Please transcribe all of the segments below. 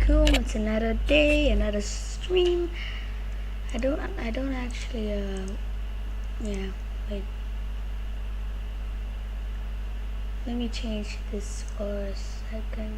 alaikum. It's another day, another stream. I don't actually yeah, wait. Let me change this for a second.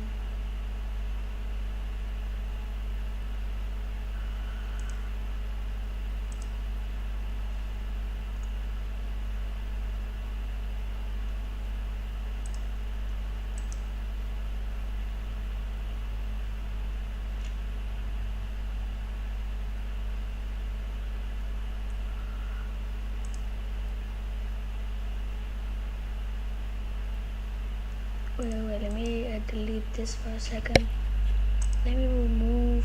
Wait, let me delete this for a second. Let me remove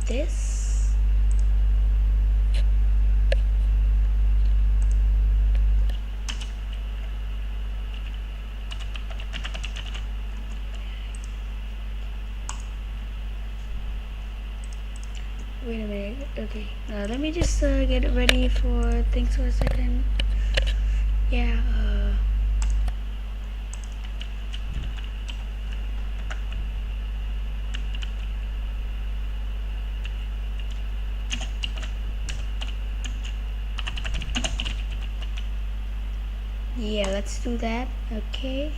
this. Wait a minute. Okay, let me just get ready for things for a second. Yeah. Yeah, let's do that. Okay.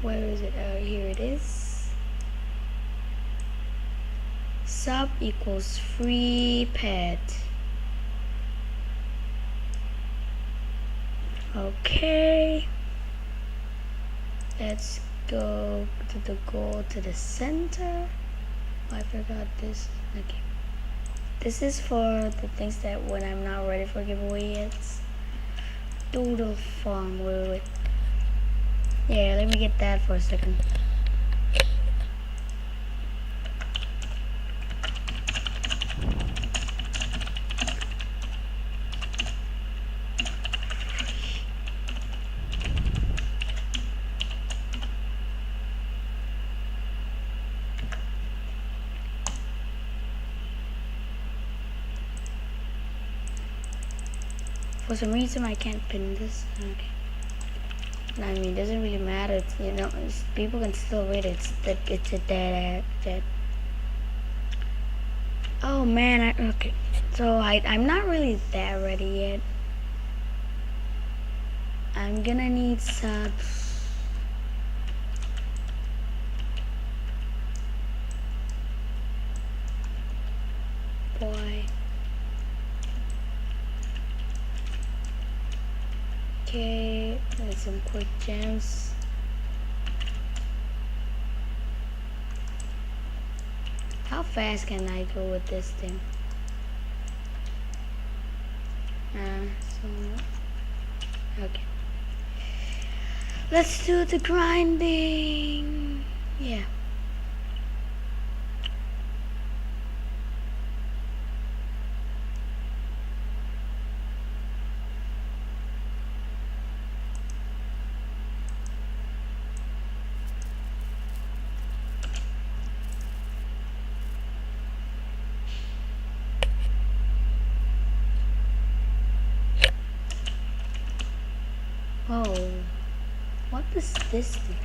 Where is it? Here it is. Sub equals free pet. Okay. Let's go to the center. Oh, I forgot this. Okay. This is for the things that when I'm not ready for giveaway yet. Doodle farm. Wait. Yeah, let me get that for a second. For some reason I can't pin this. Okay. I mean, it doesn't really matter. It's, people can still read it. It's a dead. Oh man, okay. So I'm not really that ready yet. I'm gonna need subs. Boy. Okay, there's some quick gems. How fast can I go with this thing? Okay. Let's do the grinding. Yeah. Oh, what is this thing?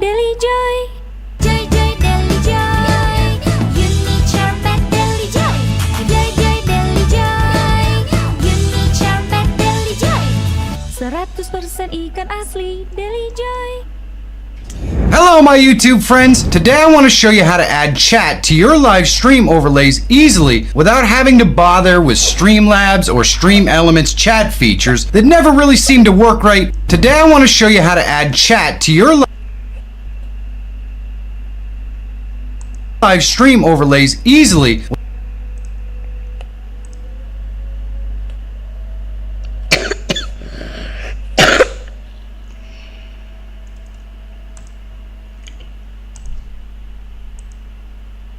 Daily Joy. Joy Joy Daily Joy. Unique Charmander Daily Joy. Joy Joy Daily Joy. Unique Charmander Daily Joy. 100% ikan asli Daily Joy. Hello my YouTube friends! Today I want to show you how to add chat to your live stream overlays easily without having to bother with Streamlabs or Stream Elements chat features that never really seem to work right. Today I want to show you how to add chat to your live stream overlays easily.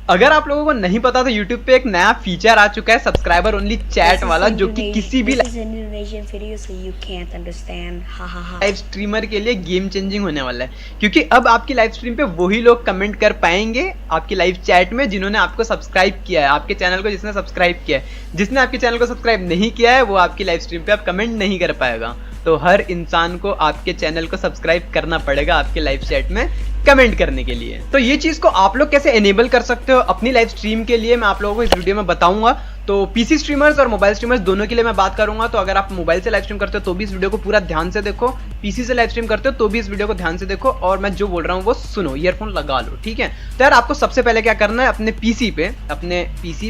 अगर आप लोगों को नहीं पता तो YouTube पे एक नया फीचर आ चुका है सब्सक्राइबर ओनली चैट वाला, जो कि किसी भी लाइव स्ट्रीमर के लिए गेम चेंजिंग होने वाला है, क्योंकि अब आपकी लाइव स्ट्रीम पे वही लोग कमेंट कर पाएंगे आपकी लाइव चैट में जिन्होंने आपको सब्सक्राइब किया है, आपके चैनल को जिसने सब्सक्राइब किया है। जिसने आपके चैनल को सब्सक्राइब नहीं किया है वो आपकी लाइव स्ट्रीम पे अब कमेंट नहीं कर पाएगा। तो हर इंसान को आपके चैनल को सब्सक्राइब करना पड़ेगा आपके लाइव चैट में कमेंट करने के लिए। तो ये चीज को आप लोग कैसे एनेबल कर सकते हो अपनी लाइव स्ट्रीम के लिए, मैं आप लोगों को इस वीडियो में बताऊंगा। तो पीसी स्ट्रीमर्स और मोबाइल स्ट्रीमर्स दोनों के लिए मैं बात करूंगा। तो अगर आप मोबाइल से लाइव स्ट्रीम करते हो तो भी इस वीडियो को पूरा ध्यान से देखो, पीसी से लाइव स्ट्रीम करते हो तो भी इस वीडियो को ध्यान से देखो, और मैं जो बोल रहा हूँ वो सुनो, ईयरफोन लगा लो, ठीक है। तो यार आपको सबसे पहले क्या करना है, अपने पीसी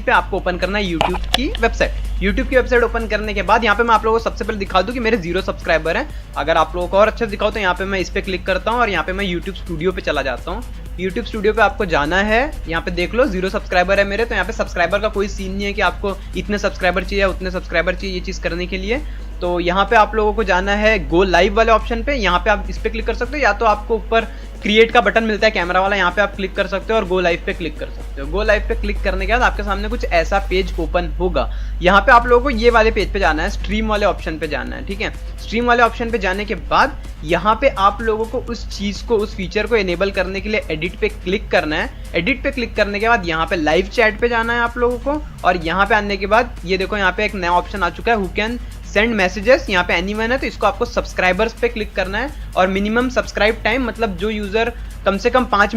पे आपको ओपन करना है यूट्यूब की वेबसाइट ओपन करने के बाद यहाँ पे मैं आप लोगों को सबसे पहले दिखा दूं कि मेरे 0 सब्सक्राइबर हैं। अगर आप लोगों को और अच्छे से दिखाओ तो यहाँ पे मैं इस पे क्लिक करता हूँ और यहाँ पे मैं यूट्यूब स्टूडियो पे चला जाता हूँ। यूट्यूब स्टूडियो पे आपको जाना है, यहाँ पे देख लो 0 सब्सक्राइबर है मेरे। तो यहाँ पे सब्सक्राइबर का कोई सीन नहीं है कि आपको इतने सब्सक्राइबर चाहिए उतने सब्सक्राइबर चाहिए ये चीज करने के लिए। तो यहाँ पे आप लोगों को जाना है गो लाइव वाले ऑप्शन पे, यहाँ पे आप इस पे क्लिक कर सकते हो, या तो आपको ऊपर क्रिएट का बटन मिलता है कैमरा वाला, यहाँ पे आप क्लिक कर सकते हो और गो लाइव पे क्लिक कर सकते हो। गो लाइव पे क्लिक करने के बाद आपके सामने कुछ ऐसा पेज ओपन होगा। यहाँ पे आप लोगों को ये वाले पेज पे जाना है, स्ट्रीम वाले ऑप्शन पे जाना है, ठीक है। स्ट्रीम वाले ऑप्शन पे जाने के बाद यहाँ पे आप लोगों को उस चीज को, उस फीचर को एनेबल करने के लिए एडिट पे क्लिक करना है। एडिट पे क्लिक करने के बाद यहाँ पे लाइव चैट पे जाना है आप लोगों को, और यहाँ पे आने के बाद ये देखो यहाँ पे एक नया ऑप्शन आ चुका है, हु कैन सेंड मैसेजेस। यहाँ पे एनीवन है तो इसको आपको सब्सक्राइबर्स पे क्लिक करना है, और मिनिमम सब्सक्राइब टाइम, मतलब जो यूजर कम से कम 5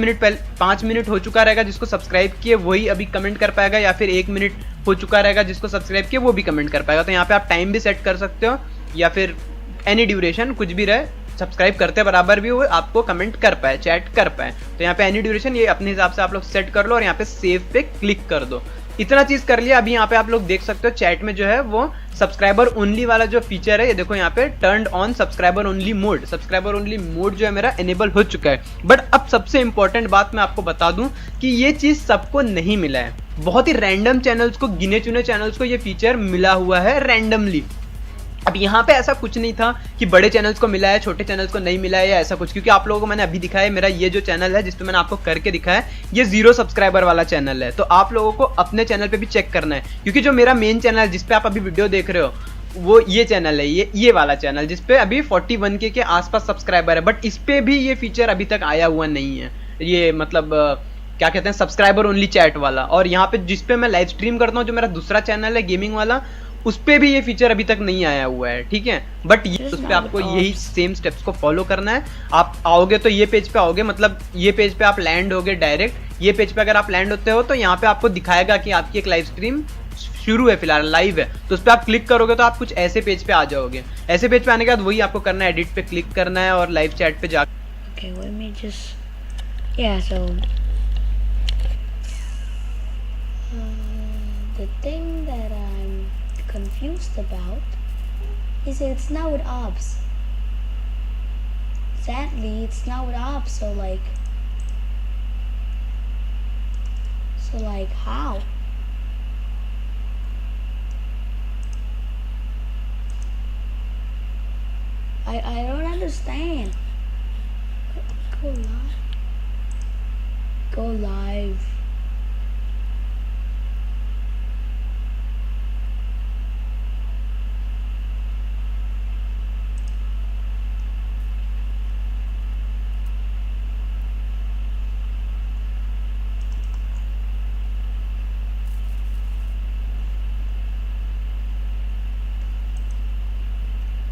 मिनट हो चुका रहेगा जिसको सब्सक्राइब किए वही अभी कमेंट कर पाएगा, या फिर 1 मिनट हो चुका रहेगा जिसको सब्सक्राइब किए वो भी कमेंट कर पाएगा। तो यहाँ पे आप टाइम भी सेट कर सकते हो, या फिर एनी ड्यूरेशन, कुछ भी रहे, सब्सक्राइब करते बराबर भी वो आपको कमेंट कर पाए, चैट कर पाए। तो यहाँ पे एनी ड्यूरेशन ये अपने हिसाब से आप लोग सेट कर लो और यहाँ पे सेव पे क्लिक कर दो। इतना चीज कर लिया। अभी यहाँ पे आप लोग देख सकते हो चैट में जो है वो सब्सक्राइबर ओनली वाला जो फीचर है, ये देखो यहाँ पे turn on subscriber only mode, subscriber only mode जो है मेरा एनेबल हो चुका है। बट अब सबसे इंपॉर्टेंट बात मैं आपको बता दूं कि ये चीज सबको नहीं मिला है, बहुत ही रैंडम चैनल्स को, गिने चुने चैनल्स को ये फीचर मिला हुआ है रैंडमली। अब यहाँ पे ऐसा कुछ नहीं था कि बड़े चैनल्स को मिला है छोटे चैनल्स को नहीं मिला है या ऐसा कुछ, क्योंकि आप लोगों को मैंने अभी दिखाया है, मेरा ये जो चैनल है जिसपे मैंने आपको करके दिखाया है ये 0 सब्सक्राइबर वाला चैनल है। तो आप लोगों को अपने चैनल पे भी चेक करना है, क्योंकि जो मेरा मेन चैनल है जिसपे आप अभी वीडियो देख रहे हो वो ये चैनल है, ये वाला चैनल जिसपे अभी 41K के आसपास सब्सक्राइबर है। बट इस पे भी ये फीचर अभी तक आया हुआ नहीं है, ये मतलब क्या कहते हैं सब्सक्राइबर ओनली चैट वाला। और यहाँ पे जिसपे मैं लाइव स्ट्रीम करता हूँ जो मेरा दूसरा चैनल है गेमिंग वाला, उस पे भी ये फीचर अभी तक नहीं आया हुआ है, ठीक है। बट ये उस पे आपको यही सेम स्टेप्स को फॉलो करना है। आप आओगे तो ये पेज पे आओगे, मतलब ये पेज पे आप लैंड होगे डायरेक्ट। ये पेज पे अगर आप लैंड होते हो तो यहाँ पे आपको दिखाएगा कि आपकी एक लाइव स्ट्रीम शुरू है, फिलहाल लाइव है। तो उस पर आप क्लिक करोगे तो आप कुछ ऐसे पेज पे आ जाओगे। ऐसे पेज पे आने के बाद वही आपको करना है, एडिट पे क्लिक करना है और लाइव चैट पे जा। The thing that I'm confused about is it's not with ops. Sadly, it's not with ops, so like how? I don't understand. Go live. Go live.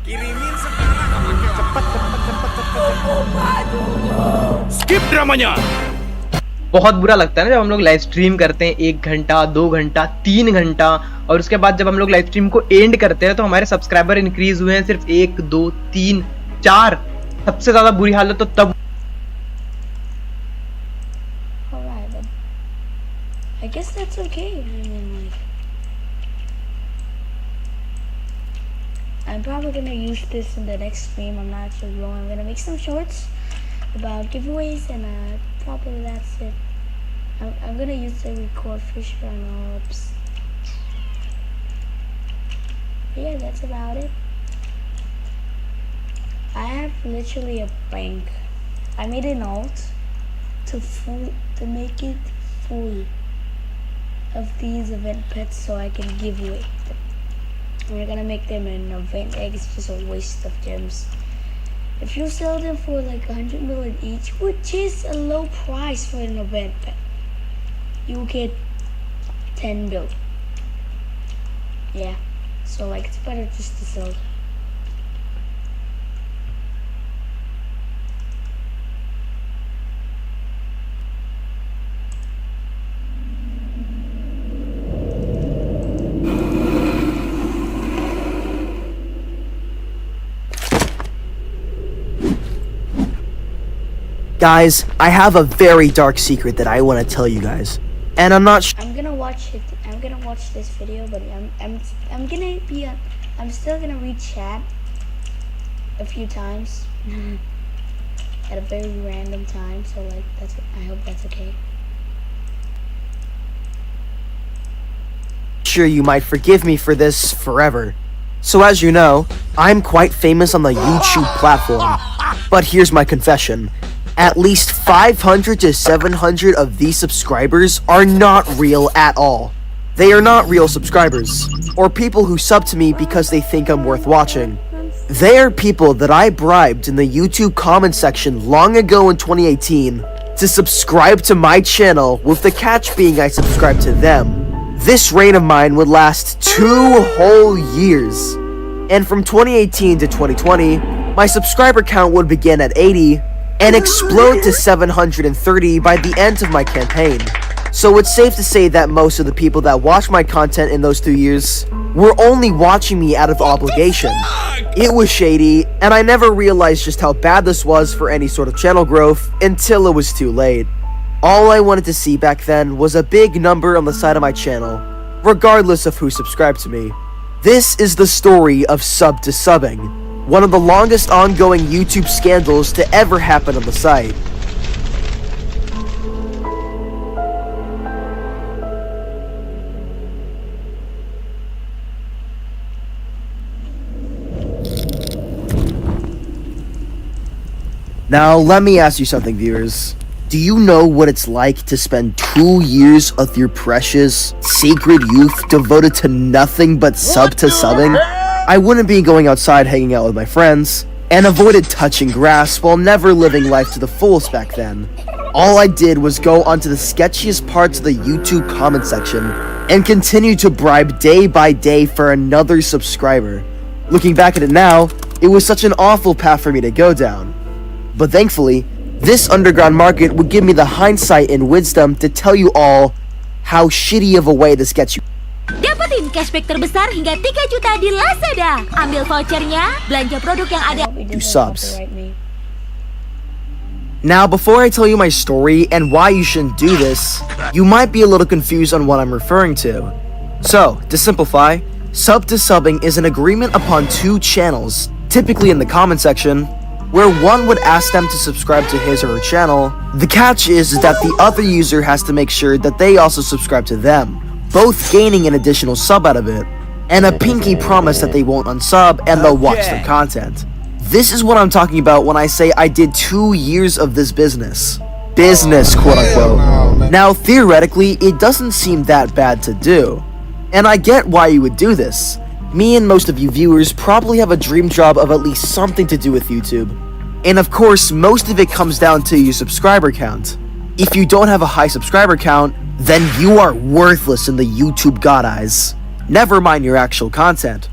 Kirimin sekarang cepet. skip dramanya. बहुत बुरा लगता है ना जब हम लोग live stream करते हैं 1 घंटा 2 घंटा 3 घंटा और उसके बाद जब हम लोग लाइव स्ट्रीम को एंड करते हैं तो हमारे सब्सक्राइबर इंक्रीज हुए हैं सिर्फ 1 2 3 4 सबसे ज्यादा बुरी हालत तो तब Alright, then. I guess that's okay. I mean, like, I'm probably gonna use this in the next stream. I'm not sure when. I'm gonna make some shorts about giveaways and probably that's it. I'm gonna use the record for sure. I know. Yeah, that's about it. I have literally a bank. I made an alt to make it full of these event pets so I can give away them. We're gonna make them an event egg. It's just a waste of gems. If you sell them for like 100 million each, which is a low price for an event pet, you get 10 bill. Yeah, so like it's better just to sell them. Guys, I have a very dark secret that I want to tell you guys. And I'm not I'm gonna watch it. I'm gonna watch this video, but I'm gonna be I'm still gonna read chat a few times at a very random time. So like I hope that's okay. sure you might forgive me for this forever. So as you know, I'm quite famous on the YouTube platform. But here's my confession. At least 500 to 700 of these subscribers are not real at all. They are not real subscribers, or people who sub to me because they think I'm worth watching. They are people that I bribed in the YouTube comment section long ago in 2018 to subscribe to my channel, with the catch being I subscribed to them. This reign of mine would last 2 whole years. And from 2018 to 2020, my subscriber count would begin at 80 and explode to 730 by the end of my campaign. So it's safe to say that most of the people that watched my content in those 2 years were only watching me out of obligation. It was shady, and I never realized just how bad this was for any sort of channel growth until it was too late. All I wanted to see back then was a big number on the side of my channel, regardless of who subscribed to me. This is the story of sub to subbing, one of the longest ongoing YouTube scandals to ever happen on the site. Now, let me ask you something, viewers. Do you know what it's like to spend 2 years of your precious, sacred youth devoted to nothing but sub to subbing? I wouldn't be going outside hanging out with my friends, and avoided touching grass while never living life to the fullest back then. All I did was go onto the sketchiest parts of the YouTube comment section and continue to bribe day by day for another subscriber. Looking back at it now, it was such an awful path for me to go down. But thankfully, this underground market would give me the hindsight and wisdom to tell you all how shitty of a way this gets you. Dapetin cashback terbesar hingga 3 juta di Lazada. Ambil vouchernya, belanja produk yang ada. You subs. Now, before I tell you my story and why you shouldn't do this, you might be a little confused on what I'm referring to. So, to simplify, sub to subbing is an agreement upon 2 channels, typically in the comment section, where one would ask them to subscribe to his or her channel. The catch is that the other user has to make sure that they also subscribe to them, both gaining an additional sub out of it, and a pinky promise that they won't unsub and they'll watch their content. This is what I'm talking about when I say I did 2 years of this business. Business, quote unquote. Now, theoretically, it doesn't seem that bad to do. And I get why you would do this. Me and most of you viewers probably have a dream job of at least something to do with YouTube. And of course, most of it comes down to your subscriber count. If you don't have a high subscriber count, then you are worthless in the YouTube god eyes. Never mind your actual content.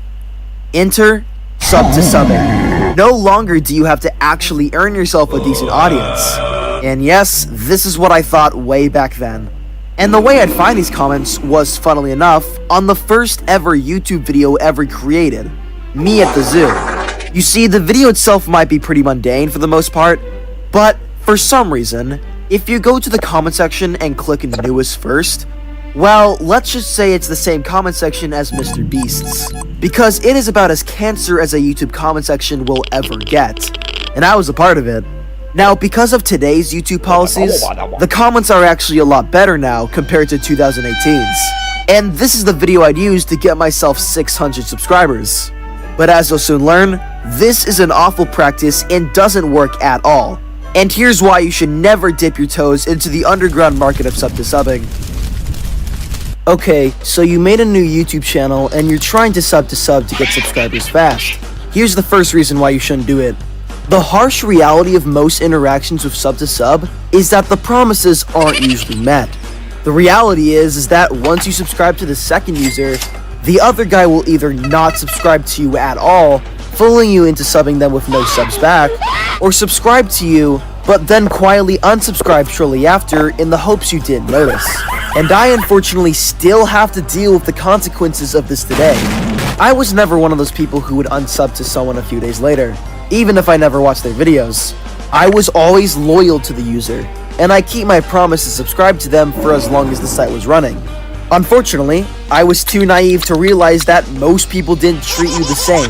Enter sub to subbing. No longer do you have to actually earn yourself a decent audience. And yes, this is what I thought way back then. And the way I'd find these comments was, funnily enough, on the first ever YouTube video ever created, me at the zoo. You see, the video itself might be pretty mundane for the most part, but for some reason, if you go to the comment section and click newest first, well, let's just say it's the same comment section as Mr. Beast's, because it is about as cancer as a YouTube comment section will ever get, and I was a part of it. Now, because of today's YouTube policies, the comments are actually a lot better now compared to 2018's, and this is the video I'd use to get myself 600 subscribers. But as you'll soon learn, this is an awful practice and doesn't work at all. And here's why you should never dip your toes into the underground market of sub-to-subbing. Okay, so you made a new YouTube channel and you're trying to sub-to-sub to get subscribers fast. Here's the first reason why you shouldn't do it. The harsh reality of most interactions with sub-to-sub is that the promises aren't usually met. The reality is that once you subscribe to the second user, the other guy will either not subscribe to you at all, fooling you into subbing them with no subs back, or subscribe to you, but then quietly unsubscribe shortly after in the hopes you didn't notice. And I unfortunately still have to deal with the consequences of this today. I was never one of those people who would unsub to someone a few days later, even if I never watched their videos. I was always loyal to the user, and I keep my promise to subscribe to them for as long as the site was running. Unfortunately, I was too naive to realize that most people didn't treat you the same.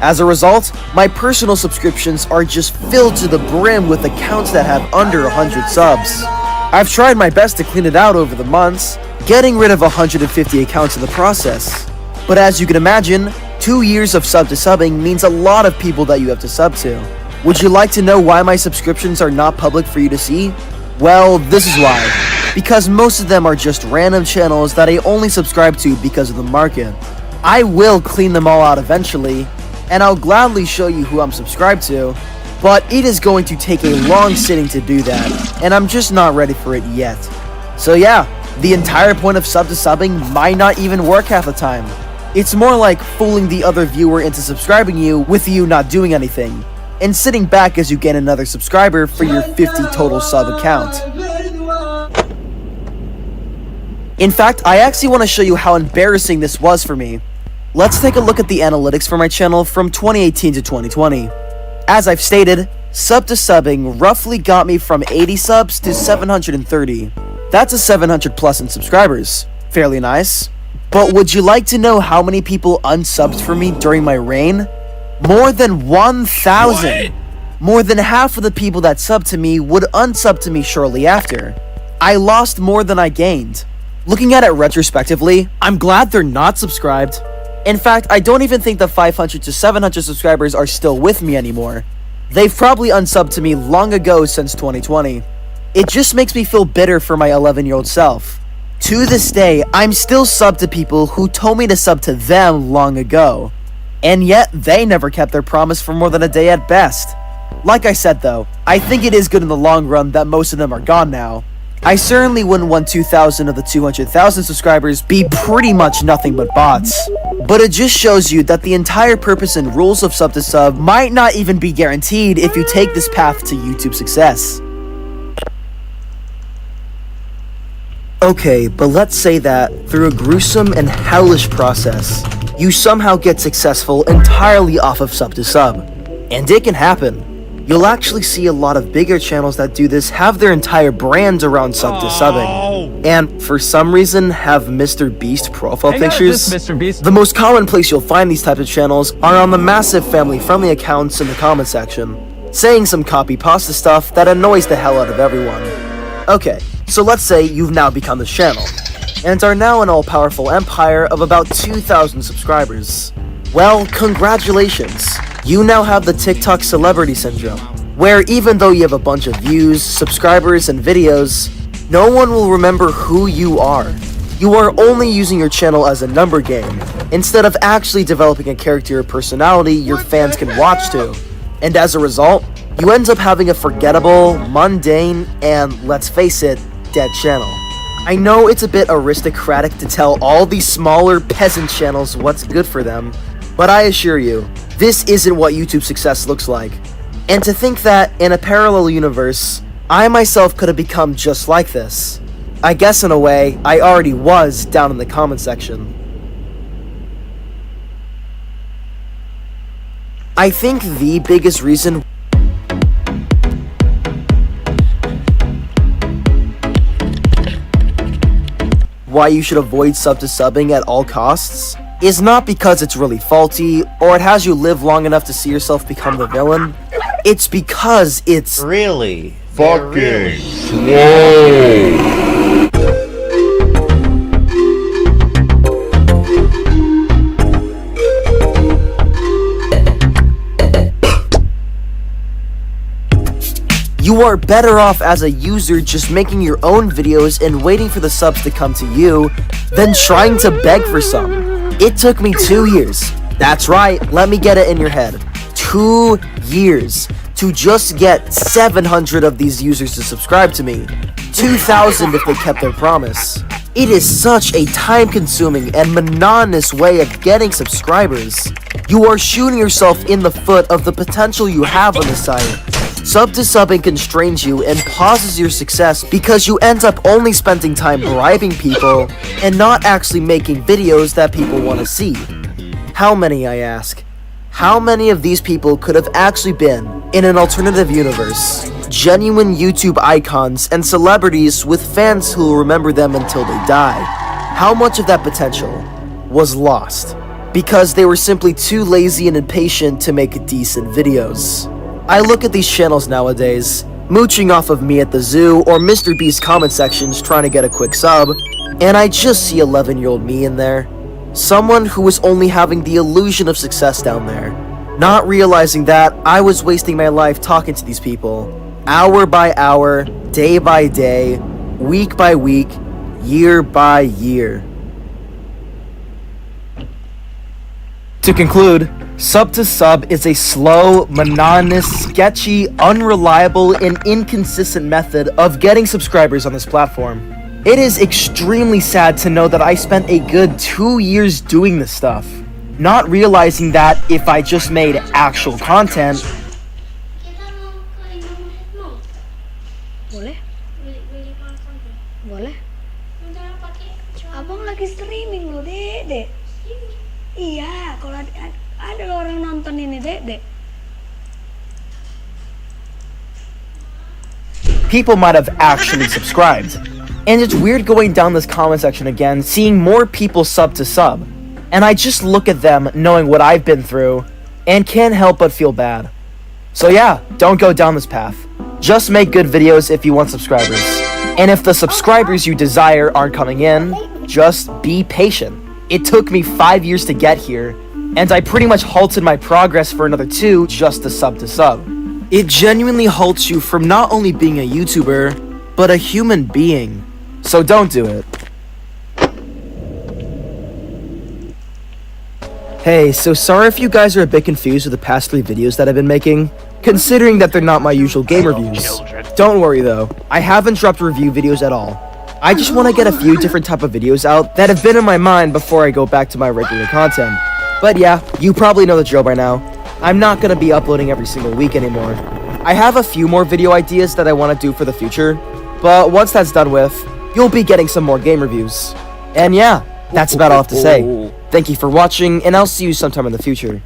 As a result, my personal subscriptions are just filled to the brim with accounts that have under 100 subs. I've tried my best to clean it out over the months, getting rid of 150 accounts in the process. But as you can imagine, 2 years of sub-to-subbing means a lot of people that you have to sub to. Would you like to know why my subscriptions are not public for you to see? Well, this is why. Because most of them are just random channels that I only subscribe to because of the market. I will clean them all out eventually, and I'll gladly show you who I'm subscribed to, but it is going to take a long sitting to do that, and I'm just not ready for it yet. So yeah, the entire point of sub-to-subbing might not even work half the time. It's more like fooling the other viewer into subscribing you with you not doing anything, and sitting back as you gain another subscriber for your 50 total sub account. In fact, I actually want to show you how embarrassing this was for me. Let's take a look at the analytics for my channel from 2018 to 2020. As I've stated, sub-to-subbing roughly got me from 80 subs to 730. That's a 700 plus in subscribers. Fairly nice. But would you like to know how many people unsubbed for me during my reign? More than 1,000! More than half of the people that subbed to me would unsub to me shortly after. I lost more than I gained. Looking at it retrospectively, I'm glad they're not subscribed. In fact, I don't even think the 500 to 700 subscribers are still with me anymore. They've probably unsubbed to me long ago since 2020. It just makes me feel bitter for my 11-year-old self. To this day, I'm still subbed to people who told me to sub to them long ago. And yet, they never kept their promise for more than a day at best. Like I said though, I think it is good in the long run that most of them are gone now. I certainly wouldn't want 2,000 of the 200,000 subscribers be pretty much nothing but bots. But it just shows you that the entire purpose and rules of sub-to-sub might not even be guaranteed if you take this path to YouTube success. Okay, but let's say that, through a gruesome and hellish process, you somehow get successful entirely off of sub-to-sub. And it can happen. You'll actually see a lot of bigger channels that do this have their entire brand around sub-to-subbing. And for some reason have Mr. Beast profile pictures. Mr. Beast. The most common place you'll find these types of channels are on the massive family-friendly accounts in the comment section, saying some copy-pasta stuff that annoys the hell out of everyone. Okay, so let's say you've now become this channel, and are now an all-powerful empire of about 2,000 subscribers. Well, congratulations! You now have the TikTok celebrity syndrome, where even though you have a bunch of views, subscribers, and videos, no one will remember who you are. You are only using your channel as a number game, instead of actually developing a character or personality your fans can watch to. And as a result, you end up having a forgettable, mundane, and, let's face it, dead channel. I know it's a bit aristocratic to tell all these smaller peasant channels what's good for them, but I assure you, this isn't what YouTube success looks like. And to think that, in a parallel universe, I myself could have become just like this. I guess in a way, I already was down in the comment section. I think the biggest reason why you should avoid sub-to-subbing at all costs is not because it's really faulty or it has you live long enough to see yourself become the villain. It's because it's Really? Fucking slow. you are better off as a user just making your own videos and waiting for the subs to come to you than trying to beg for some. It took me 2 years. That's right, let me get it in your head. 2 years to just get 700 of these users to subscribe to me. 2,000 if they kept their promise. It is such a time-consuming and monotonous way of getting subscribers. You are shooting yourself in the foot of the potential you have on the site. Sub-to-subbing constrains you and pauses your success because you end up only spending time bribing people and not actually making videos that people want to see. How many, I ask? How many of these people could have actually been in an alternative universe? Genuine YouTube icons and celebrities with fans who will remember them until they die. How much of that potential was lost because they were simply too lazy and impatient to make decent videos? I look at these channels nowadays, mooching off of me at the zoo or Mr. Beast comment sections trying to get a quick sub, and I just see 11-year-old me in there. Someone who was only having the illusion of success down there, not realizing that I was wasting my life talking to these people, hour by hour, day by day, week by week, year by year. To conclude, sub-to-sub is a slow, monotonous, sketchy, unreliable, and inconsistent method of getting subscribers on this platform. It is extremely sad to know that I spent a good 2 years doing this stuff, not realizing that if I just made actual content, Boleh? Boleh? Abang lagi streaming loh, Dek. Iya, kalau ada orang nonton ini, Dek. people might have actually subscribed. And it's weird going down this comment section again, seeing more people sub to sub. And I just look at them knowing what I've been through, and can't help but feel bad. So yeah, don't go down this path. Just make good videos if you want subscribers. And if the subscribers you desire aren't coming in, just be patient. It took me 5 years to get here, and I pretty much halted my progress for another 2 just to sub. It genuinely halts you from not only being a YouTuber, but a human being. So don't do it. Hey, so sorry if you guys are a bit confused with the past 3 videos that I've been making, considering that they're not my usual game reviews. Don't worry though, I haven't dropped review videos at all. I just want to get a few different type of videos out that have been in my mind before I go back to my regular content. But yeah, you probably know the drill by now. I'm not going to be uploading every single week anymore. I have a few more video ideas that I want to do for the future, but once that's done with, you'll be getting some more game reviews. And yeah, that's about all I have to say. Thank you for watching, and I'll see you sometime in the future.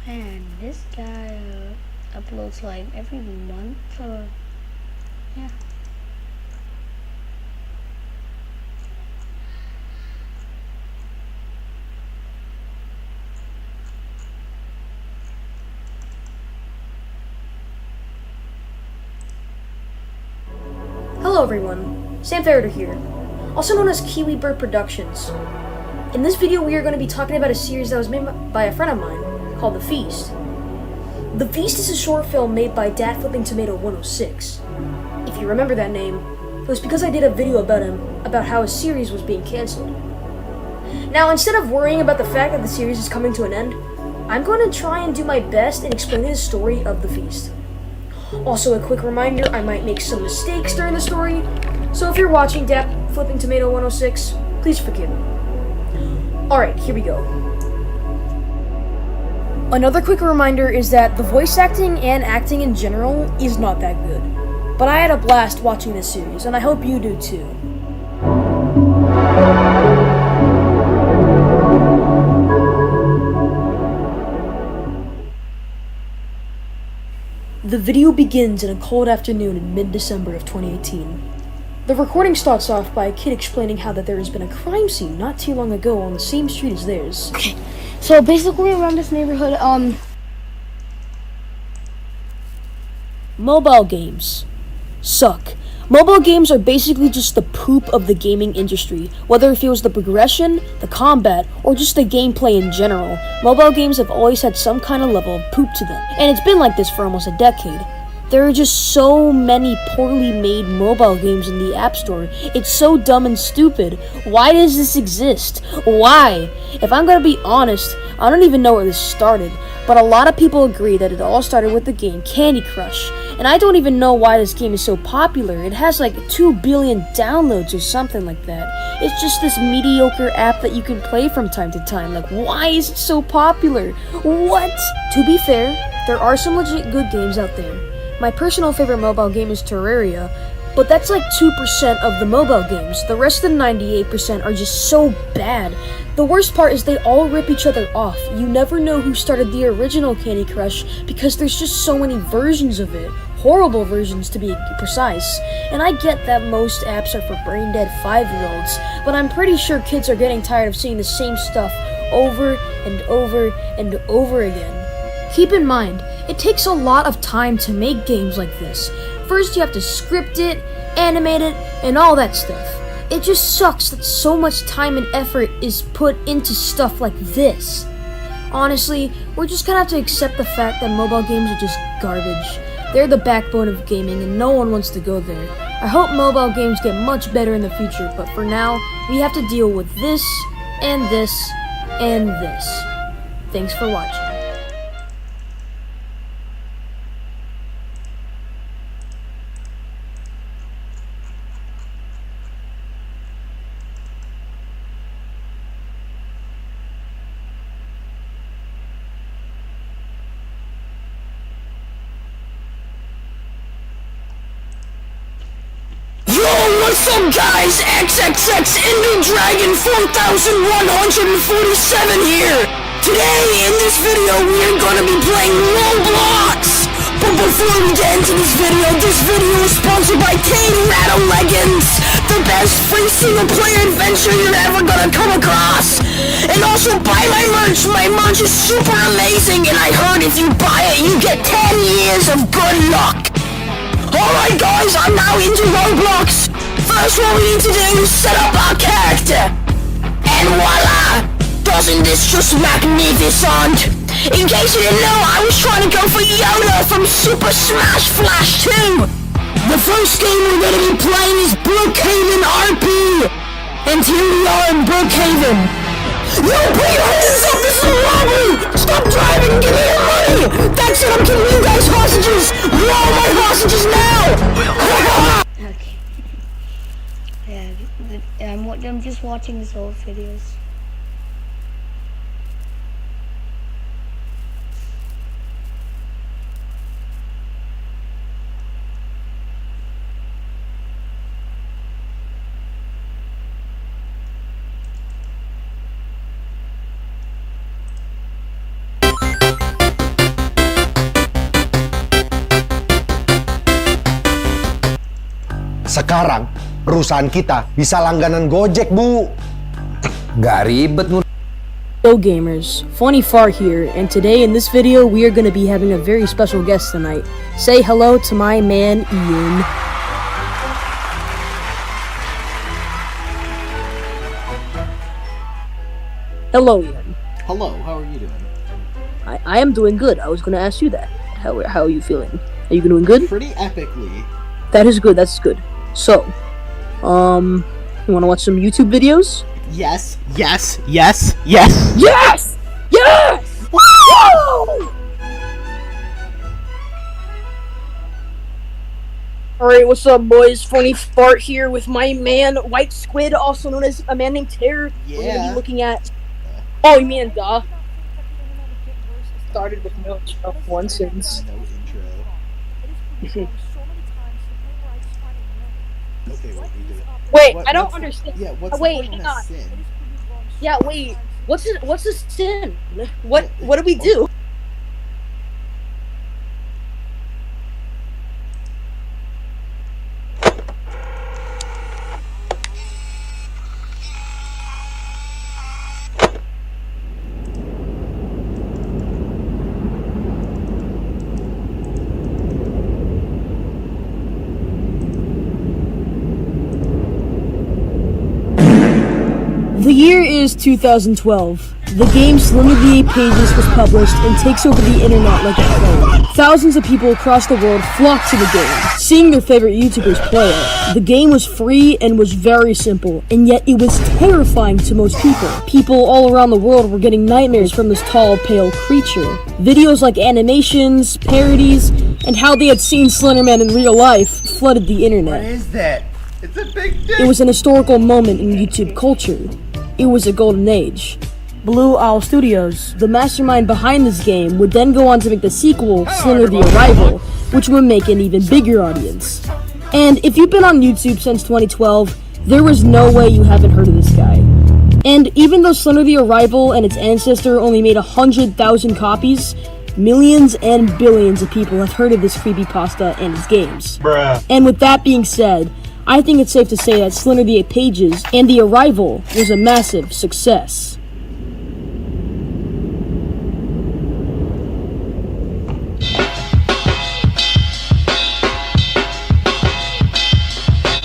Man, this guy uploads like every month or yeah. Hello everyone, Sam Ferreter here, also known as Kiwi Bird Productions. In this video we are going to be talking about a series that was made by a friend of mine called The Feast. The Feast is a short film made by Dat Flipping Tomato 106. If you remember that name, it was because I did a video about him, about how his series was being cancelled. Now instead of worrying about the fact that the series is coming to an end, I'm going to try and do my best in explaining the story of The Feast. Also, a quick reminder, I might make some mistakes during the story, so if you're watching Dap Flipping Tomato 106, please forgive me. Alright, here we go. Another quick reminder is that the voice acting and acting in general is not that good. But I had a blast watching this series, and I hope you do too. The video begins in a cold afternoon in mid-December of 2018. The recording starts off by a kid explaining how that there has been a crime scene not too long ago on the same street as theirs. So basically around this neighborhood, Mobile games suck. Mobile games are basically just the poop of the gaming industry. Whether it feels the progression, the combat, or just the gameplay in general, mobile games have always had some kind of level of poop to them. And it's been like this for almost a decade. There are just so many poorly made mobile games in the App Store. It's so dumb and stupid. Why does this exist? Why? If I'm gonna be honest, I don't even know where this started, but a lot of people agree that it all started with the game Candy Crush. And I don't even know why this game is so popular. It has like 2 billion downloads or something like that. It's just this mediocre app that you can play from time to time. Like, why is it so popular? What? To be fair, there are some legit good games out there. My personal favorite mobile game is Terraria, but that's like 2% of the mobile games. The rest of the 98% are just so bad. The worst part is they all rip each other off. You never know who started the original Candy Crush because there's just so many versions of it. Horrible versions to be precise. And I get that most apps are for brain-dead 5-year-olds, but I'm pretty sure kids are getting tired of seeing the same stuff over and over and over again. Keep in mind, it takes a lot of time to make games like this. First you have to script it, animate it, and all that stuff. It just sucks that so much time and effort is put into stuff like this. Honestly, we're just gonna have to accept the fact that mobile games are just garbage. They're the backbone of gaming and no one wants to go there. I hope mobile games get much better in the future, but for now, we have to deal with this, and this, and this. Thanks for watching. What's up, guys? XXX Ender Dragon 4147 here. Today, in this video, we're gonna be playing Roblox. But before we get into this video is sponsored by Team Rattle Legends, the best free single-player adventure you're ever gonna come across. And also buy my merch. My merch is super amazing, and I heard if you buy it, you get 10 years of good luck. Alright guys, I'm now into Roblox. First what we need to do is set up our character. And voila! Doesn't this just magnificent? In case you didn't know, I was trying to go for Yoda from Super Smash Flash 2. The first game we're going to be playing is Brookhaven RP. And here we are in Brookhaven. Yo, put your hands up, this is a robbery! Stop driving, give me your money! That's it, I'm killing you guys hostages! We're all my hostages now! okay. Yeah, I'm just watching his old videos. Sekarang perusahaan kita bisa langganan Gojek, Bu. Gak ribet ngur. Hello gamers, Funny Far here, and today in this video we are going to be having a very special guest tonight. Say hello to my man Ian. Hello Ian. Hello, how are you doing? I am doing good. I was going to ask you that. How are you feeling? Are you doing good? Pretty epically. That is good, that's good. So, you wanna watch some YouTube videos? Yes, yes, yes, yes! Yes! Yes! Woo! Alright, what's up, boys? Funny Fart here with my man, White Squid, also known as a man named Terror. We're gonna Yeah. be looking at... Oh, you mean duh? Started with no one sentence. No intro. Okay, what we do? Wait, What- I don't what's the- understand. Yeah, what's Wait, the point hang of on. sin? Yeah, wait. What's the sin? What do we do? The year is 2012. The game Slender the 8 Pages was published and takes over the internet like a plague. Thousands of people across the world flocked to the game, seeing their favorite YouTubers play it. The game was free and was very simple, and yet it was terrifying to most people. People all around the world were getting nightmares from this tall, pale creature. Videos like animations, parodies, and how they had seen Slenderman in real life flooded the internet. is that? It's a big dick. It was an historical moment in YouTube culture. It was a golden age. Blue Owl Studios, the mastermind behind this game, would then go on to make the sequel, Slender the Arrival, which would make an even bigger audience. And if you've been on YouTube since 2012, there was no way you haven't heard of this guy. And even though Slender the Arrival and its ancestor only made 100,000 copies, millions and billions of people have heard of this creepypasta and its games. Bruh. And with that being said, I think it's safe to say that Slender the 8 Pages and The Arrival was a massive success.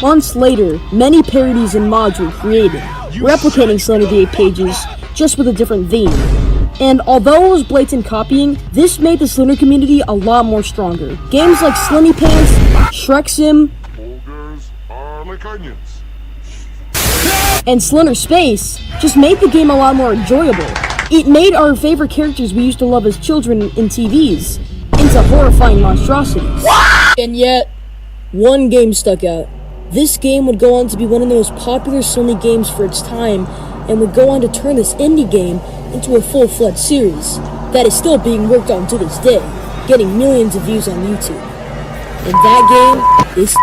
Months later, many parodies and mods were created, replicating Slender the 8 Pages, just with a different theme. And although it was blatant copying, this made the Slender community a lot more stronger. Games like Slendy Pants, Shrek Sim, Boulders are like onions. and Slender Space just made the game a lot more enjoyable. It made our favorite characters we used to love as children in TVs into horrifying monstrosities. And yet, one game stuck out. This game would go on to be one of the most popular Sony games for its time, and would go on to turn this indie game into a full-fledged series that is still being worked on to this day, getting millions of views on YouTube. And that game is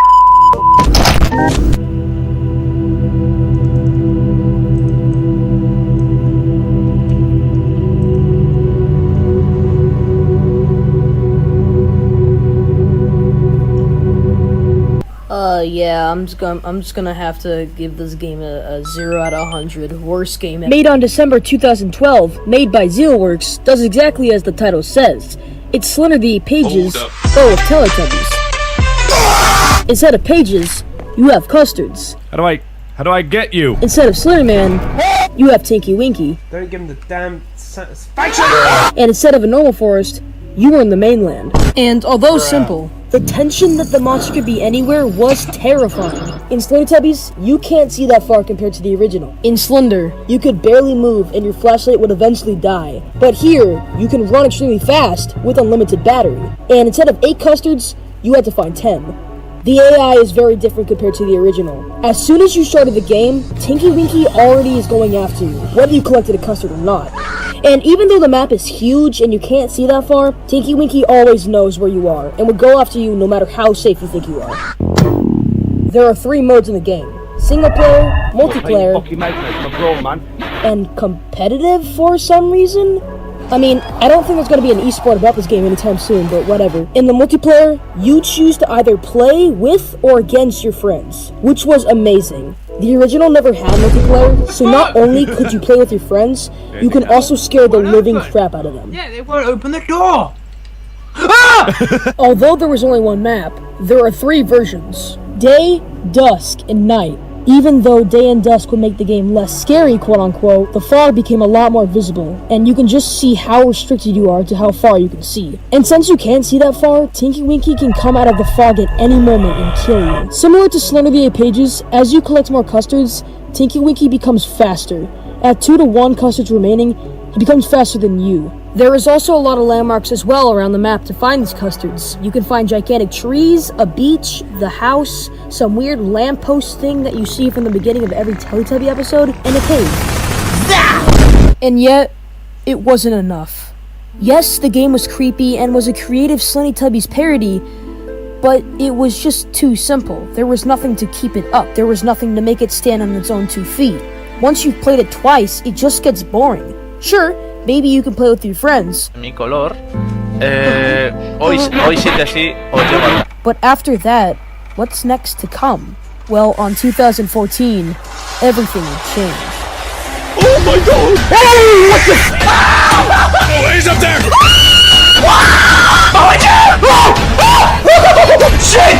yeah, I'm just gonna have to give this game a 0 out of 100. Worst game ever. Made on December 2012, made by Zealworks, does exactly as the title says. It's Slender the 8 Pages, full of Teletubbies. Instead of pages, you have custards. How do I get you? Instead of Slenderman, you have Tinky Winky. Don't give him the damn And instead of a normal forest, you were in the mainland. And although simple, the tension that the monster could be anywhere was terrifying. In Slendertubbies, you can't see that far compared to the original. In Slender, you could barely move and your flashlight would eventually die. But here, you can run extremely fast with unlimited battery. And instead of 8 custards, you had to find 10. The AI is very different compared to the original. As soon as you started the game, Tinky Winky already is going after you, whether you collected a custard or not. And even though the map is huge and you can't see that far, Tinky Winky always knows where you are and will go after you no matter how safe you think you are. There are 3 modes in the game: single player, multiplayer, and competitive for some reason? I mean, I don't think there's going to be an esport about this game anytime soon, but whatever. In the multiplayer, you choose to either play with or against your friends, which was amazing. The original never had multiplayer, so not only could you play with your friends, you can also scare the living crap out of them. Yeah, they won't open the door. Although there was only one map, there are 3 versions: day, dusk, and night. Even though day and dusk would make the game less scary, quote-unquote, the fog became a lot more visible, and you can just see how restricted you are to how far you can see. And since you can't see that far, Tinky Winky can come out of the fog at any moment and kill you. Similar to Slender the 8 Pages, as you collect more custards, Tinky Winky becomes faster. At 2 to 1 custards remaining, he becomes faster than you. There is also a lot of landmarks as well around the map to find these custards. You can find gigantic trees, a beach, the house, some weird lamppost thing that you see from the beginning of every Teletubby episode, and a cave. And yet, it wasn't enough. Yes, the game was creepy and was a creative Slendytubbies parody, but it was just too simple. There was nothing to keep it up. There was nothing to make it stand on its own 2 feet. Once you've played it twice, it just gets boring. Sure, maybe you can play with your friends. Mi color. Hoy siete así, oye. But after that, what's next to come? Well, on 2014, everything would change. Oh my god! Oh, what the? Oh, he's up there! Shit!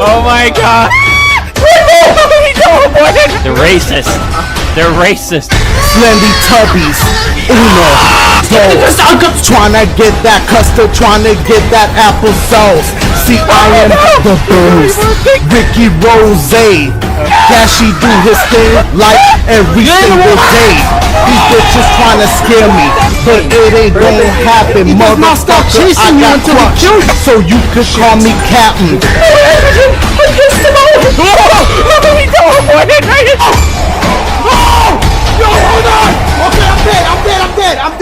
Oh my god! They're racist. They're racist. Slendytubbies, uno, dos. Tryna get that custard, tryna get that applesauce. See, I am the Bruce, Ricky Rose. Dashy do his thing like every single day. These bitches tryna scare me, but it ain't gonna happen, motherfucker. I got crushed, so you could call me Captain.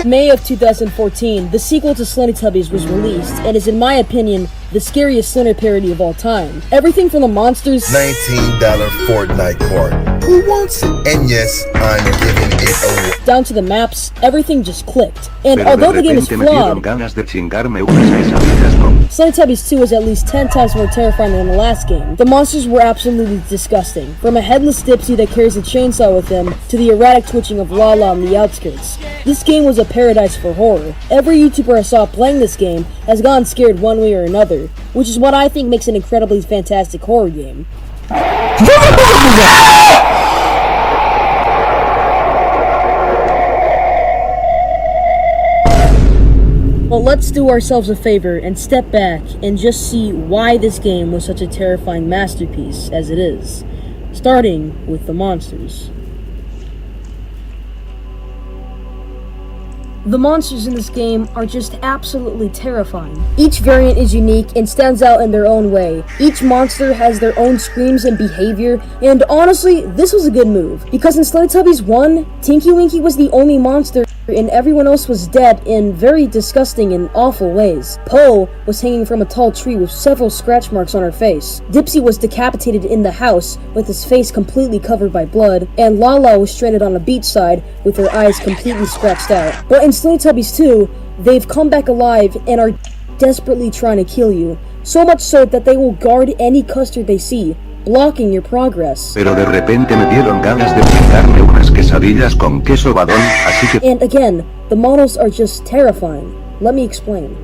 May of 2014, the sequel to Slendytubbies was released and is, in my opinion, the scariest Slender parody of all time. Everything from the monsters, $19 Fortnite card. Who wants it? And yes, I'm giving it away. down to the maps, everything just clicked. And although the game is flawed, Slendytubbies 2 was at least 10 times more terrifying than the last game. The monsters were absolutely disgusting. From a headless Dipsy that carries a chainsaw with him, to the erratic twitching of Lala on the outskirts. This game was a paradise for horror. Every YouTuber I saw playing this game has gotten scared one way or another, which is what I think makes an incredibly fantastic horror game. Well, let's do ourselves a favor and step back and just see why this game was such a terrifying masterpiece as it is, starting with the monsters. The monsters in this game are just absolutely terrifying. Each variant is unique and stands out in their own way. Each monster has their own screams and behavior, and honestly, this was a good move. Because in Slendytubbies 1, Tinky Winky was the only monster and everyone else was dead in very disgusting and awful ways. Po was hanging from a tall tree with several scratch marks on her face. Dipsy was decapitated in the house with his face completely covered by blood, and Lala was stranded on a beachside with her eyes completely scratched out. But in Slendytubbies 2, they've come back alive and are desperately trying to kill you. So much so that they will guard any custard they see, blocking your progress. Pero de repente me dieron ganas de pintarme unas quesadillas con queso badón, así que... And again, the models are just terrifying. Let me explain.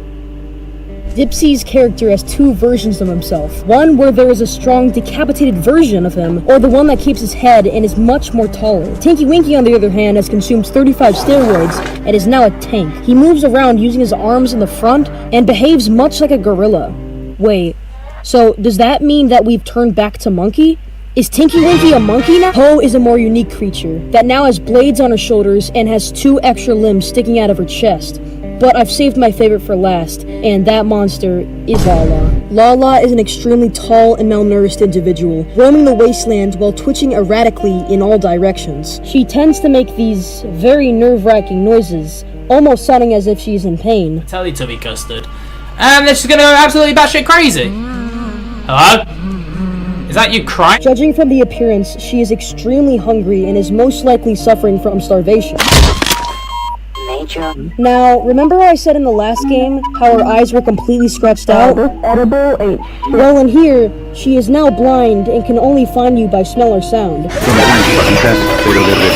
Dipsy's character has two versions of himself. One where there is a strong decapitated version of him, or the one that keeps his head and is much more taller. Tinky Winky, on the other hand, has consumed 35 steroids and is now a tank. He moves around using his arms in the front and behaves much like a gorilla. Wait, so does that mean that we've turned back to monkey? Is Tinky Winky a monkey now? Po is a more unique creature that now has blades on her shoulders and has 2 extra limbs sticking out of her chest. But I've saved my favorite for last, and that monster is Lala. Lala is an extremely tall and malnourished individual, roaming the wasteland while twitching erratically in all directions. She tends to make these very nerve-wracking noises, almost sounding as if she's in pain. Teletubby custard. They're just gonna go absolutely batshit crazy. Hello? Is that you crying? Judging from the appearance, she is extremely hungry and is most likely suffering from starvation. Now, remember how I said in the last game how her eyes were completely scratched out? Well, in here, she is now blind and can only find you by smell or sound.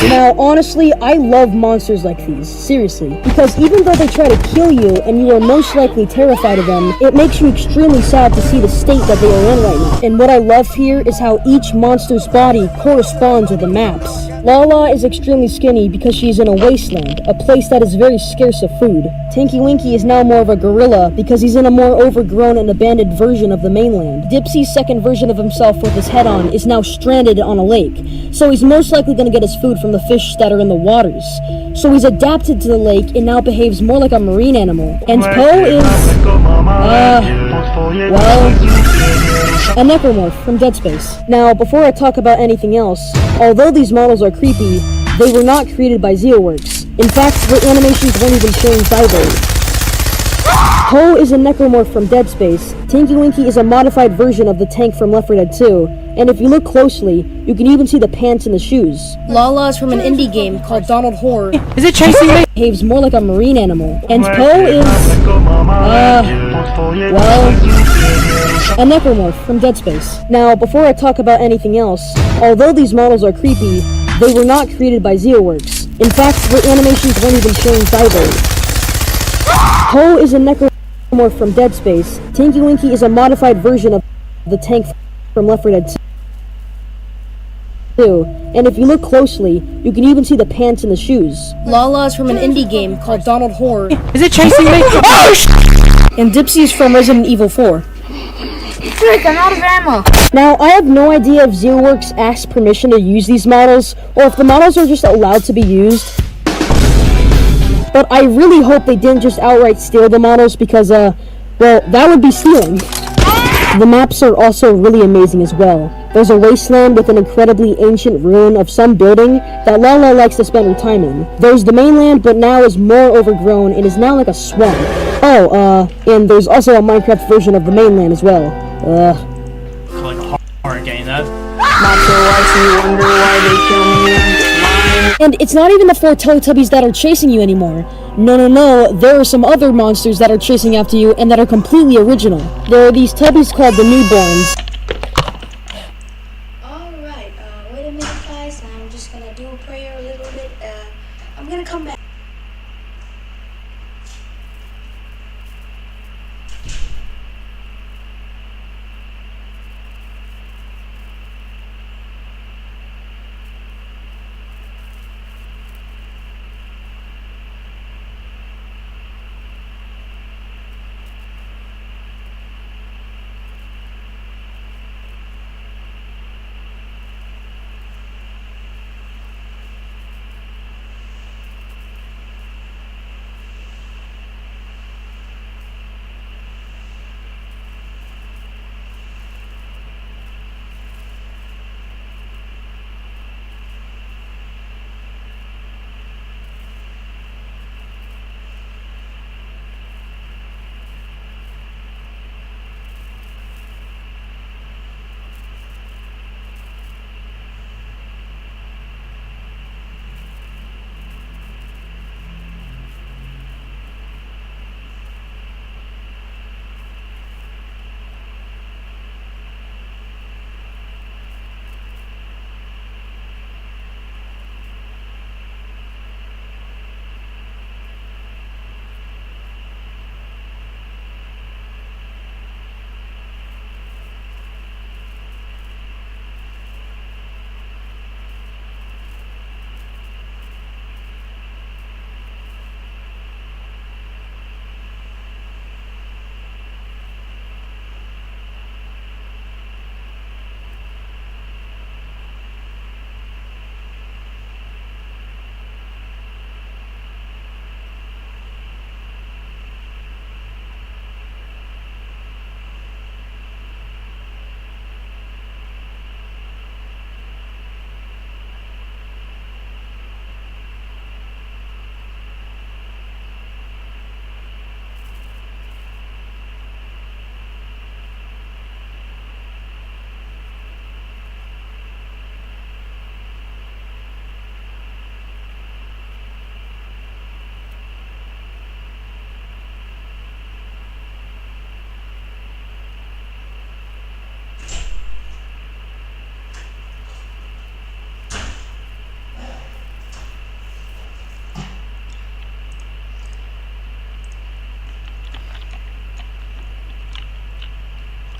Now, honestly, I love monsters like these, seriously, because even though they try to kill you and you are most likely terrified of them, it makes you extremely sad to see the state that they are in right now. And what I love here is how each monster's body corresponds with the maps. Lala is extremely skinny because she's in a wasteland, a place that is very scarce of food. Tinky Winky is now more of a gorilla because he's in a more overgrown and abandoned version of the mainland. Dipsy's second version of himself with his head on is now stranded on a lake, so he's most likely going to get his food from the fish that are in the waters. So he's adapted to the lake and now behaves more like a marine animal. And Poe is, a necromorph from Dead Space. Now, before I talk about anything else, although these models are creepy, they were not created by ZeoWorks. In fact, their animations weren't even changed either. Poe is a necromorph from Dead Space. Tinky Winky is a modified version of the tank from Left 4 Dead 2. And if you look closely, you can even see the pants and the shoes. Lala is from an indie game called Donald Horror. Is it chasing me? Behaves more like a marine animal. And Poe is, a necromorph from Dead Space. Now, before I talk about anything else, although these models are creepy, they were not created by ZeoWorks. In fact, their animations weren't even changed either. Poe is a necromorph from Dead Space. Tinky Winky is a modified version of the tank from Left 4 Dead 2. And if you look closely, you can even see the pants and the shoes. Lala is from an indie game called Donald Horror. Is it chasing me? And Dipsy is from Resident Evil 4. Frick, I'm out of ammo. Now, I have no idea if ZeoWorks asked permission to use these models, or if the models are just allowed to be used. But I really hope they didn't just outright steal the models because, well, that would be stealing. The maps are also really amazing as well. There's a wasteland with an incredibly ancient ruin of some building that Lala likes to spend her time in. There's the mainland, but now is more overgrown and is now like a swamp. Oh, and there's also a Minecraft version of the mainland as well. Like a horror game, though. Not sure why, so you wonder why they kill me. And it's not even the 4 Teletubbies that are chasing you anymore. No, there are some other monsters that are chasing after you and that are completely original. There are these Tubbies called the Newborns. Alright, wait a minute guys, I'm just gonna do a prayer a little bit. I'm gonna come back.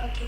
Okay.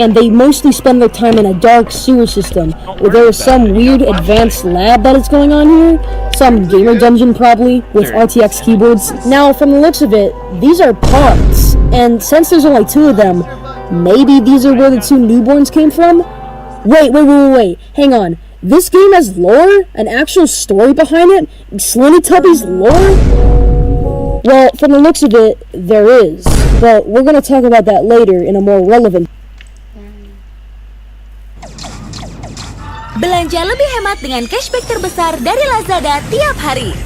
and they mostly spend their time in a dark sewer system where there is some weird advanced lab that is going on here. Some gamer dungeon probably, with RTX keyboards. Now, from the looks of it, these are pods, and since there's only 2 of them, maybe these are where the 2 newborns came from? Wait, hang on. This game has lore? An actual story behind it? Slendytubbies lore? Well, from the looks of it, there is. But we're gonna talk about that later in a more relevant. Belanja lebih hemat dengan cashback terbesar dari Lazada tiap hari.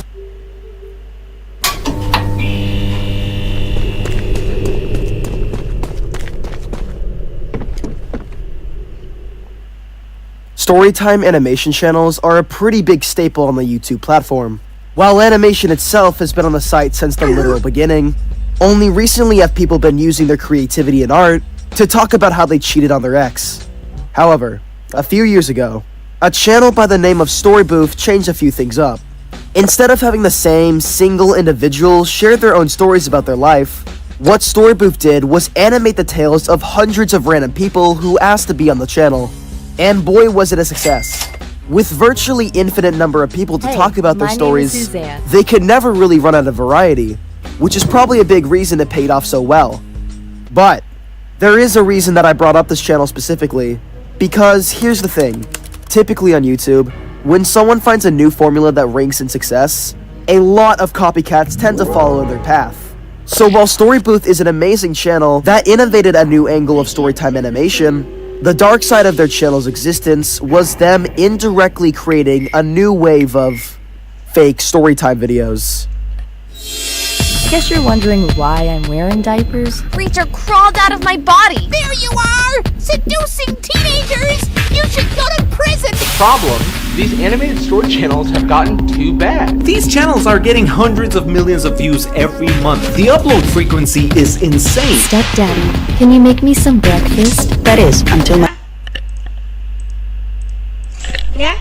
Storytime animation channels are a pretty big staple on the YouTube platform. While animation itself has been on the site since the literal beginning, only recently have people been using their creativity and art to talk about how they cheated on their ex. However, a few years ago, a channel by the name of Storybooth changed a few things up. Instead of having the same single individual share their own stories about their life, what Storybooth did was animate the tales of hundreds of random people who asked to be on the channel. And boy was it a success. With virtually infinite number of people to talk about their stories, they could never really run out of variety, which is probably a big reason it paid off so well. But there is a reason that I brought up this channel specifically, because here's the thing. Typically on YouTube, when someone finds a new formula that ranks in success, a lot of copycats tend to follow in their path. So while Storybooth is an amazing channel that innovated a new angle of storytime animation, the dark side of their channel's existence was them indirectly creating a new wave of fake storytime videos. Guess you're wondering why I'm wearing diapers? Creature crawled out of my body. There you are! Seducing teenagers! You should go to prison! Problem, these animated story channels have gotten too bad. These channels are getting hundreds of millions of views every month. The upload frequency is insane. Stepdaddy, can you make me some breakfast? That is, until my... Yeah?